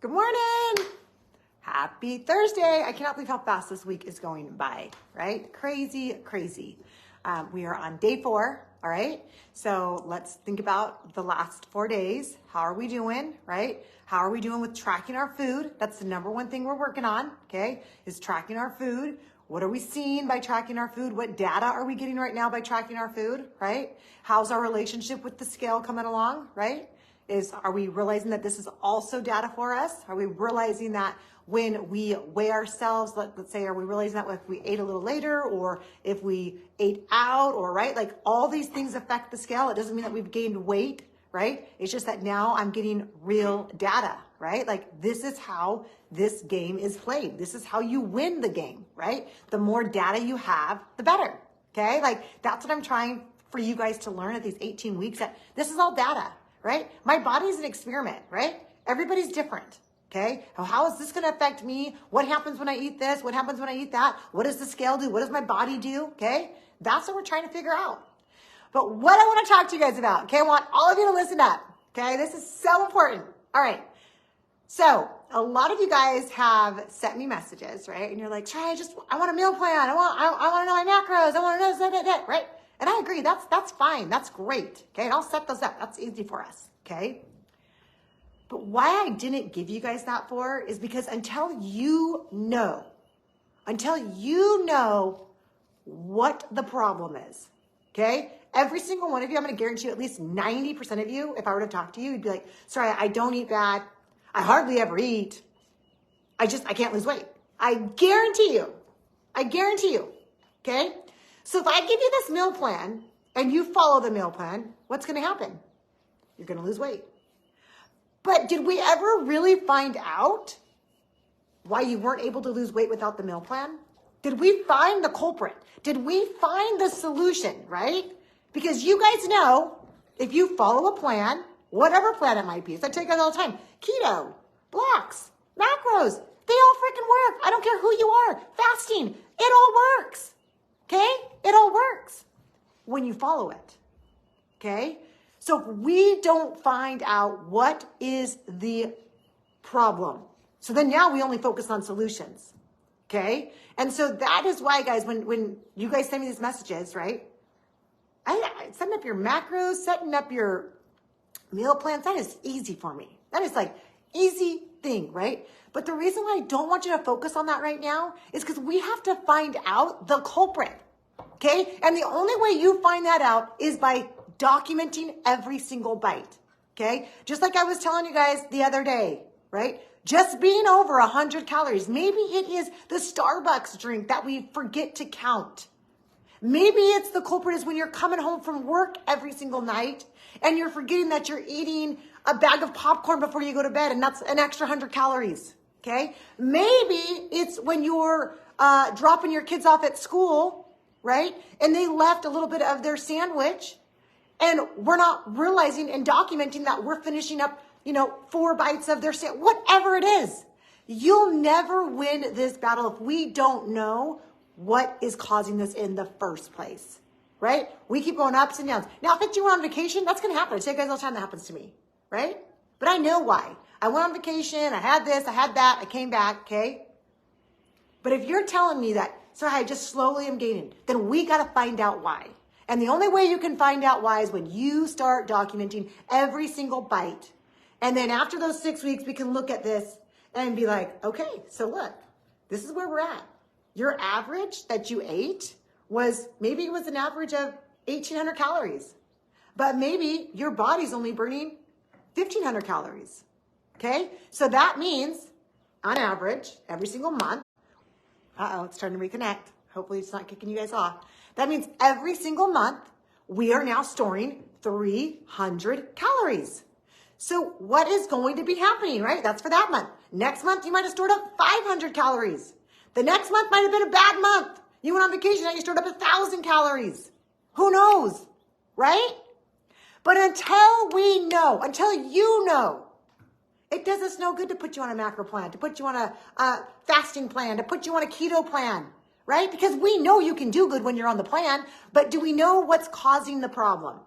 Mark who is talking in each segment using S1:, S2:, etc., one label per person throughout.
S1: Good morning. Happy Thursday. I cannot believe how fast this week is going by, right? Crazy, crazy. We are on day 4, all right? So let's think about the last 4 days. How are we doing, right? How are we doing with tracking our food? That's the number one thing we're working on, okay? Is tracking our food. What are we seeing by tracking our food? What data are we getting right now by tracking our food, right? How's our relationship with the scale coming along, right? Are we realizing that this is also data for us? Are we realizing that when we weigh ourselves, let's say, are we realizing that if we ate a little later or if we ate out or, right? Like all these things affect the scale. It doesn't mean that we've gained weight, right? It's just that now I'm getting real data, right? Like this is how this game is played. This is how you win the game, right? The more data you have, the better, okay? Like that's what I'm trying for you guys to learn at these 18 weeks, that this is all data. Right? My body's an experiment, right? Everybody's different, okay? How is this going to affect me? What happens when I eat this? What happens when I eat that? What does the scale do? What does my body do? Okay? That's what we're trying to figure out. But what I want to talk to you guys about, okay? I want all of you to listen up, okay? This is so important. All right. So a lot of you guys have sent me messages, right? And you're like, Trey, I want a meal plan. I want to know my macros. I want to know that, right? And I agree, that's fine, that's great, okay? And I'll set those up, that's easy for us, okay? But why I didn't give you guys that for is because until you know what the problem is, okay? Every single one of you, I'm gonna guarantee you at least 90% of you, if I were to talk to you, you'd be like, sorry, I don't eat bad, I hardly ever eat, I can't lose weight. I guarantee you, okay? So if I give you this meal plan and you follow the meal plan, what's going to happen? You're going to lose weight. But did we ever really find out why you weren't able to lose weight without the meal plan? Did we find the culprit? Did we find the solution, right? Because you guys know, if you follow a plan, whatever plan it might be, so I tell you guys all the time, keto, blocks, macros, they all freaking work. I don't care who you are. Fasting, it all works. Okay? It all works when you follow it. Okay? So if we don't find out what is the problem, so then now we only focus on solutions. Okay? And so that is why, guys, when you guys send me these messages, right? Setting up your macros, setting up your meal plans, that is easy for me. That is like easy thing, right? But the reason why I don't want you to focus on that right now is because we have to find out the culprit, okay? And the only way you find that out is by documenting every single bite, okay? Just like I was telling you guys the other day, right? Just being over 100 calories. Maybe it is the Starbucks drink that we forget to count. Maybe it's the culprit is when you're coming home from work every single night and you're forgetting that you're eating a bag of popcorn before you go to bed, and that's an extra 100 calories, okay? Maybe it's when you're dropping your kids off at school, right? And they left a little bit of their sandwich, and we're not realizing and documenting that we're finishing up, 4 bites of their sandwich, whatever it is. You'll never win this battle if we don't know what is causing this in the first place, right? We keep going ups and downs. Now, if you went on vacation, that's going to happen. I tell you guys all the time that happens to me, right? But I know why. I went on vacation, I had this, I had that, I came back, okay? But if you're telling me that, sorry, I just slowly am gaining, then we got to find out why. And the only way you can find out why is when you start documenting every single bite. And then after those 6 weeks, we can look at this and be like, okay, so look, this is where we're at. Your average that you ate maybe it was an average of 1,800 calories, but maybe your body's only burning 1,500 calories, okay? So that means, on average, every single month, it's starting to reconnect. Hopefully it's not kicking you guys off. That means every single month, we are now storing 300 calories. So what is going to be happening, right? That's for that month. Next month, you might have stored up 500 calories. The next month might have been a bad month. You went on vacation and you stored up 1,000 calories. Who knows, right? But until you know, it does us no good to put you on a macro plan, to put you on a fasting plan, to put you on a keto plan, right? Because we know you can do good when you're on the plan, but do we know what's causing the problem?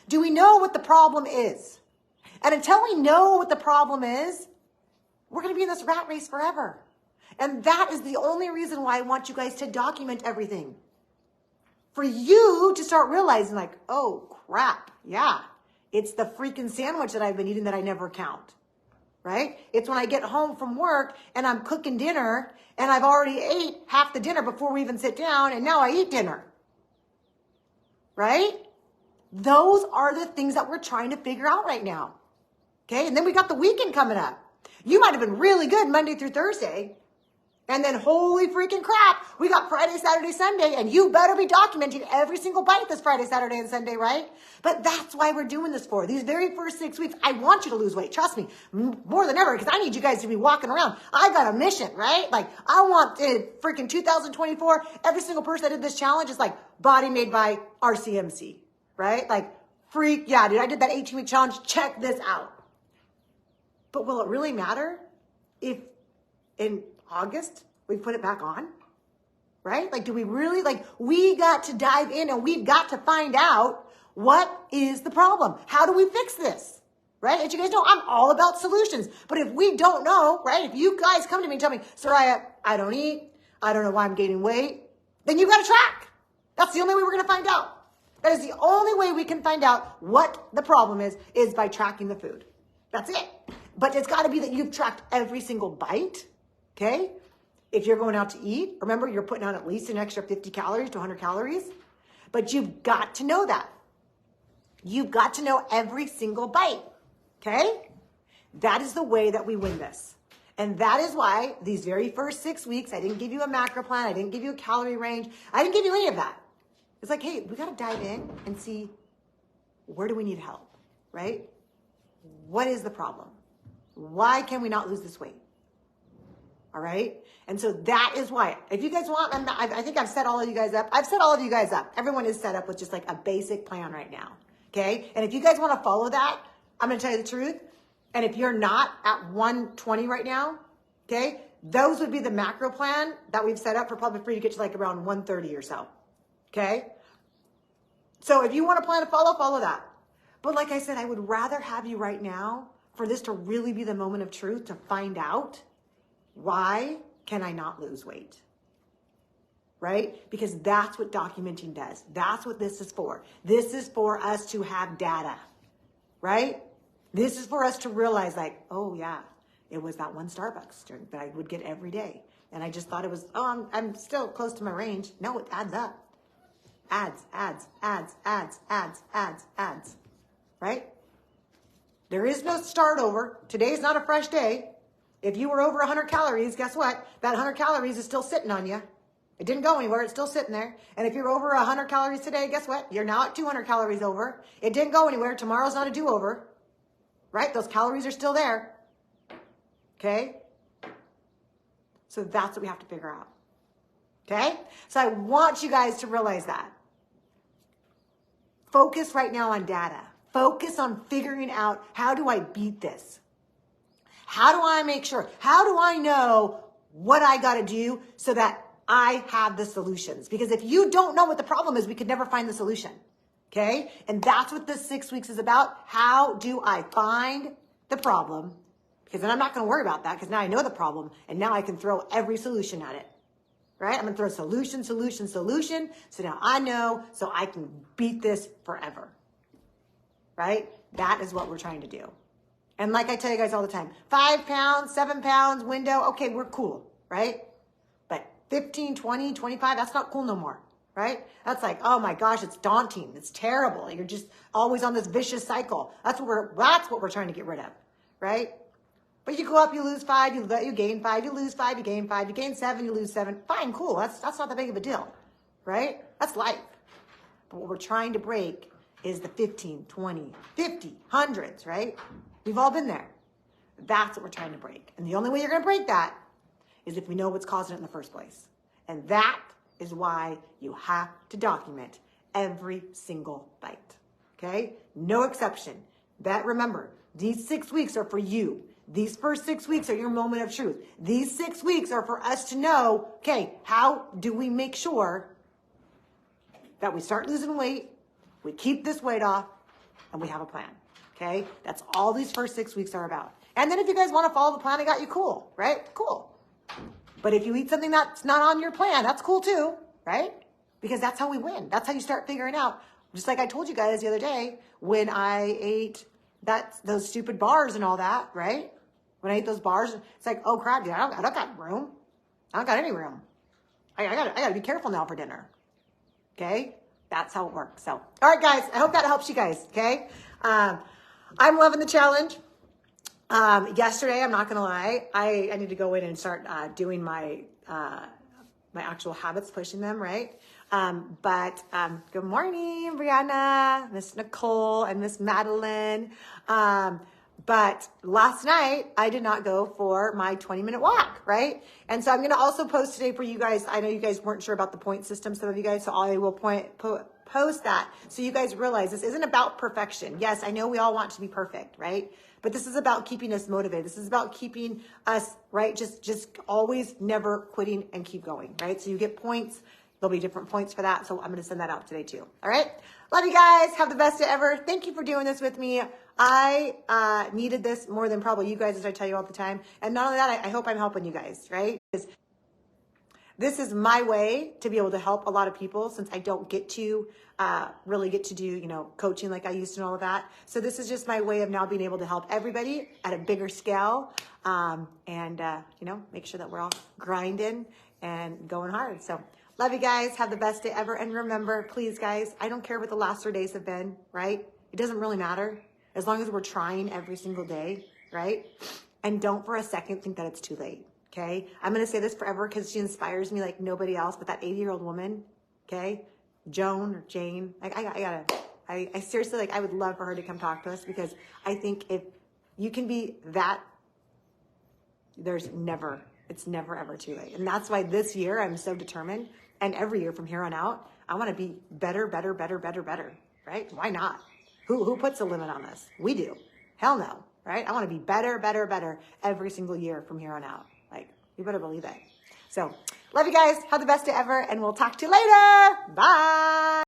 S1: Do we know what the problem is? And until we know what the problem is, we're going to be in this rat race forever. And that is the only reason why I want you guys to document everything. For you to start realizing like, oh crap, yeah, it's the freaking sandwich that I've been eating that I never count, right? It's when I get home from work and I'm cooking dinner and I've already ate half the dinner before we even sit down and now I eat dinner, right? Those are the things that we're trying to figure out right now, okay? And then we got the weekend coming up. You might have been really good Monday through Thursday, and then holy freaking crap, we got Friday, Saturday, Sunday, and you better be documenting every single bite this Friday, Saturday, and Sunday, right? But that's why we're doing this for. These very first 6 weeks, I want you to lose weight. Trust me, more than ever, because I need you guys to be walking around. I got a mission, right? Like, I want freaking 2024, every single person that did this challenge is like body made by RCMC, right? Like, freak, yeah, dude, I did that 18-week challenge. Check this out. But will it really matter if in August we put it back on, right? Like, do we really, like, we got to dive in and we've got to find out what is the problem? How do we fix this, right? As you guys know, I'm all about solutions. But if we don't know, right? If you guys come to me and tell me, Soraya, I don't eat, I don't know why I'm gaining weight, then you got to track. That's the only way we're going to find out. That is the only way we can find out what the problem is by tracking the food. That's it. But it's got to be that you've tracked every single bite. Okay? If you're going out to eat, remember you're putting on at least an extra 50 calories to 100 calories. But you've got to know that. You've got to know every single bite. Okay? That is the way that we win this. And that is why these very first 6 weeks, I didn't give you a macro plan. I didn't give you a calorie range. I didn't give you any of that. It's like, hey, we got to dive in and see where do we need help, right? What is the problem? Why can we not lose this weight? All right. And so that is why, if you guys want, I think I've set all of you guys up. I've set all of you guys up. Everyone is set up with just like a basic plan right now. Okay. And if you guys want to follow that, I'm going to tell you the truth. And if you're not at 120 right now, okay, those would be the macro plan that we've set up for probably for you to get to like around 130 or so. Okay. So if you want a plan to follow that. But like I said, I would rather have you right now for this to really be the moment of truth to find out why can I not lose weight, right? Because that's what documenting does. That's what this is for. This is for us to have data, right? This is for us to realize like, oh yeah, it was that one Starbucks drink that I would get every day. And I just thought it was, oh, I'm still close to my range. No, it adds up. Ads, right? There is no start over. Today is not a fresh day. If you were over 100 calories, guess what? That 100 calories is still sitting on you. It didn't go anywhere. It's still sitting there. And if you're over 100 calories today, guess what? You're now at 200 calories over. It didn't go anywhere. Tomorrow's not a do-over, right? Those calories are still there. Okay? So that's what we have to figure out. Okay? So I want you guys to realize that. Focus right now on data. Focus on figuring out, how do I beat this? How do I make sure? How do I know what I got to do so that I have the solutions? Because if you don't know what the problem is, we could never find the solution. Okay? And that's what this 6 weeks is about. How do I find the problem? Because then I'm not going to worry about that, because now I know the problem and now I can throw every solution at it. Right? I'm going to throw solution. So now I know, so I can beat this forever. Right? That is what we're trying to do. And like I tell you guys all the time, 5 pounds, 7 pounds window. Okay, we're cool. Right? But 15, 20, 25, that's not cool no more. Right? That's like, oh my gosh, it's daunting. It's terrible. You're just always on this vicious cycle. That's what we're trying to get rid of. Right? But you go up, you lose 5, you gain 5, you lose 5, you gain 5, you gain 7, you lose 7. Fine, cool. That's not that big of a deal, right? That's life. But what we're trying to break is the 15, 20, 50, hundreds, right? We've all been there. That's what we're trying to break. And the only way you're going to break that is if we know what's causing it in the first place. And that is why you have to document every single bite, okay? No exception. That, remember, these 6 weeks are for you. These first 6 weeks are your moment of truth. These 6 weeks are for us to know, okay, how do we make sure that we start losing weight, we keep this weight off, and we have a plan, okay? That's all these first 6 weeks are about. And then if you guys want to follow the plan I got you, cool, right? Cool. But if you eat something that's not on your plan, that's cool too, right? Because that's how we win. That's how you start figuring out. Just like I told you guys the other day when I ate those stupid bars and all that, right? When I ate those bars, it's like, oh crap, dude, I don't got room. I don't got any room. I gotta be careful now for dinner. Okay? That's how it works. So, all right, guys, I hope that helps you guys. Okay? I'm loving the challenge. Yesterday, I'm not gonna lie, I need to go in and start doing my my actual habits, pushing them, right? But good morning, Brianna, Miss Nicole, and Miss Madeline. But last night, I did not go for my 20-minute walk, right? And so I'm going to also post today for you guys. I know you guys weren't sure about the point system, some of you guys, so I will post that so you guys realize this isn't about perfection. Yes, I know we all want to be perfect, right? But this is about keeping us motivated. This is about keeping us, right? Just always never quitting and keep going, right? So you get points. There'll be different points for that. So I'm going to send that out today too. All right. Love you guys. Have the best day ever. Thank you for doing this with me. I needed this more than probably you guys, as I tell you all the time. And not only that, I hope I'm helping you guys, right? Because this is my way to be able to help a lot of people since I don't get to really get to do, you know, coaching like I used to and all of that. So this is just my way of now being able to help everybody at a bigger scale and you know, make sure that we're all grinding and going hard. So love you guys. Have the best day ever. And remember, please, guys, I don't care what the last 3 days have been, right? It doesn't really matter as long as we're trying every single day, right? And don't for a second think that it's too late, okay? I'm going to say this forever because she inspires me like nobody else, but that 80-year-old woman, okay? Joan or Jane, like I seriously, like, I would love for her to come talk to us because I think if you can be that, it's never ever too late. And that's why this year I'm so determined. And every year from here on out, I want to be better, right? Why not? Who puts a limit on this? We do. Hell no, right? I want to be better every single year from here on out. Like, you better believe it. So, love you guys. Have the best day ever, and we'll talk to you later. Bye.